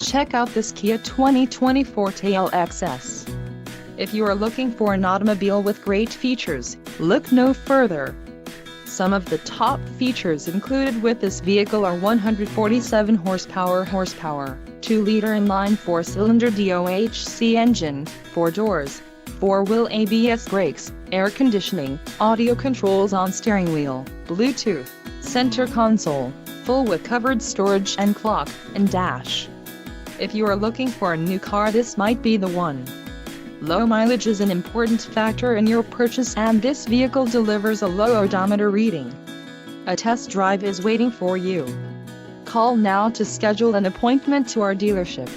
Check out this Kia 2020 Forte LXS. If you are looking for an automobile with great features, look no further. Some of the top features included with this vehicle are 147 horsepower, 2-liter inline 4-cylinder DOHC engine, 4 doors, 4-wheel ABS brakes, air conditioning, audio controls on steering wheel, Bluetooth, center console, full with covered storage and clock and dash. If you are looking for a new car, this might be the one. Low mileage is an important factor in your purchase, and this vehicle delivers a low odometer reading. A test drive is waiting for you. Call now to schedule an appointment to our dealership.